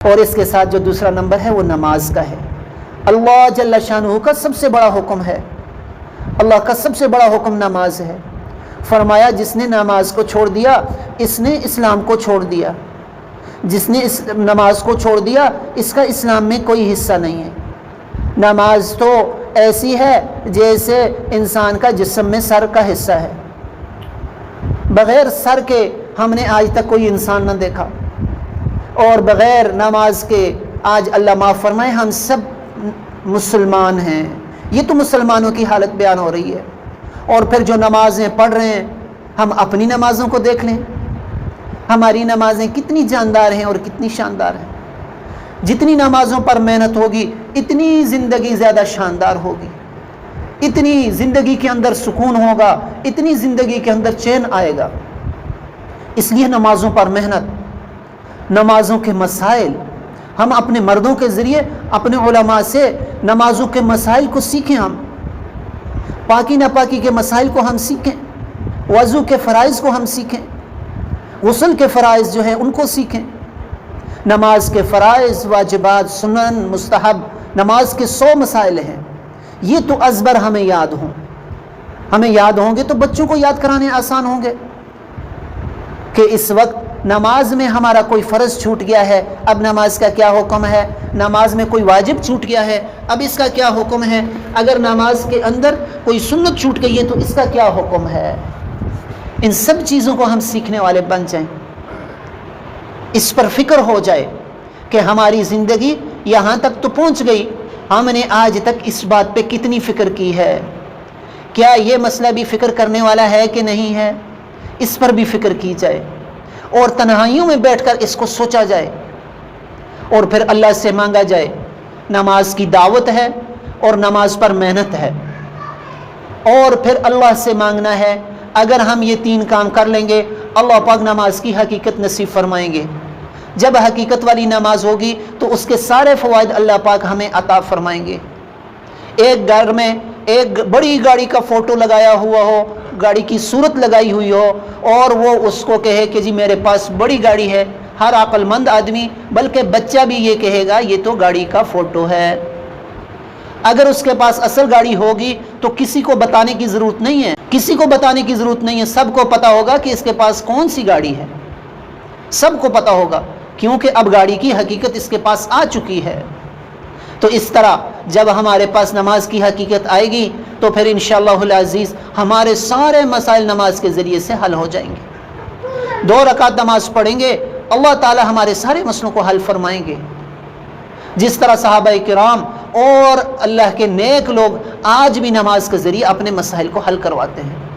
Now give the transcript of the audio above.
اور اس کے ساتھ جو دوسرا نمبر ہے وہ نماز کا ہے۔ اللہ جل شانہ کا سب سے بڑا حکم ہے، اللہ کا سب سے بڑا حکم نماز ہے۔ فرمایا جس نے نماز کو چھوڑ دیا اس نے اسلام کو چھوڑ دیا، جس نے نماز کو چھوڑ دیا اس کا اسلام میں کوئی حصہ نہیں ہے۔ نماز تو ایسی ہے جیسے انسان کا جسم میں سر کا حصہ ہے، بغیر سر کے ہم نے آج تک کوئی انسان نہ دیکھا، اور بغیر نماز کے آج اللہ معاف فرمائے ہم سب مسلمان ہیں۔ یہ تو مسلمانوں کی حالت بیان ہو رہی ہے، اور پھر جو نمازیں پڑھ رہے ہیں ہم اپنی نمازوں کو دیکھ لیں، ہماری نمازیں کتنی جاندار ہیں اور کتنی شاندار ہیں۔ جتنی نمازوں پر محنت ہوگی اتنی زندگی زیادہ شاندار ہوگی، اتنی زندگی کے اندر سکون ہوگا، اتنی زندگی کے اندر چین آئے گا۔ اس لیے نمازوں پر محنت، نمازوں کے مسائل ہم اپنے مردوں کے ذریعے اپنے علماء سے نمازوں کے مسائل کو سیکھیں، ہم پاکی ناپاکی کے مسائل کو ہم سیکھیں، وضو کے فرائض کو ہم سیکھیں، غسل کے فرائض جو ہیں ان کو سیکھیں۔ نماز کے فرائض، واجبات، سنن، مستحب، نماز کے 100 مسائل ہیں، یہ تو ازبر ہمیں یاد ہوں، ہمیں یاد ہوں گے تو بچوں کو یاد کرانے آسان ہوں گے کہ اس وقت نماز میں ہمارا کوئی فرض چھوٹ گیا ہے، اب نماز کا کیا حکم ہے، نماز میں کوئی واجب چھوٹ گیا ہے اب اس کا کیا حکم ہے، اگر نماز کے اندر کوئی سنت چھوٹ گئی ہے تو اس کا کیا حکم ہے۔ ان سب چیزوں کو ہم سیکھنے والے بن جائیں، اس پر فکر ہو جائے کہ ہماری زندگی یہاں تک تو پہنچ گئی، ہم نے آج تک اس بات پہ کتنی فکر کی ہے، کیا یہ مسئلہ بھی فکر کرنے والا ہے کہ نہیں ہے، اس پر بھی فکر کی جائے، اور تنہائیوں میں بیٹھ کر اس کو سوچا جائے، اور پھر اللہ سے مانگا جائے۔ نماز کی دعوت ہے اور نماز پر محنت ہے، اور پھر اللہ سے مانگنا ہے اگر ہم یہ 3 کام کر لیں گے اللہ پاک نماز کی حقیقت نصیب فرمائیں گے۔ جب حقیقت والی نماز ہوگی تو اس کے سارے فوائد اللہ پاک ہمیں عطا فرمائیں گے۔ ایک گھر میں ایک بڑی گاڑی کا فوٹو لگایا ہوا ہو، گاڑی کی صورت لگائی ہوئی ہو، اور وہ اس کو کہے کہ جی میرے پاس بڑی گاڑی ہے، ہر عقل مند آدمی بلکہ بچہ بھی یہ کہے گا یہ تو گاڑی کا فوٹو ہے۔ اگر اس کے پاس اصل گاڑی ہوگی تو کسی کو بتانے کی ضرورت نہیں ہے، کسی کو بتانے کی ضرورت نہیں ہے، سب کو پتا ہوگا کہ اس کے پاس کون سی گاڑی ہے، سب کو پتا ہوگا، کیونکہ اب گاڑی کی حقیقت اس کے پاس آ چکی ہے۔ تو اس طرح جب ہمارے پاس نماز کی حقیقت آئے گی تو پھر انشاءاللہ العزیز ہمارے سارے مسائل نماز کے ذریعے سے حل ہو جائیں گے۔ 2 رکعت نماز پڑھیں گے اللہ تعالی ہمارے سارے مسئلوں کو حل فرمائیں گے، جس طرح صحابہ کرام اور اللہ کے نیک لوگ آج بھی نماز کے ذریعے اپنے مسائل کو حل کرواتے ہیں۔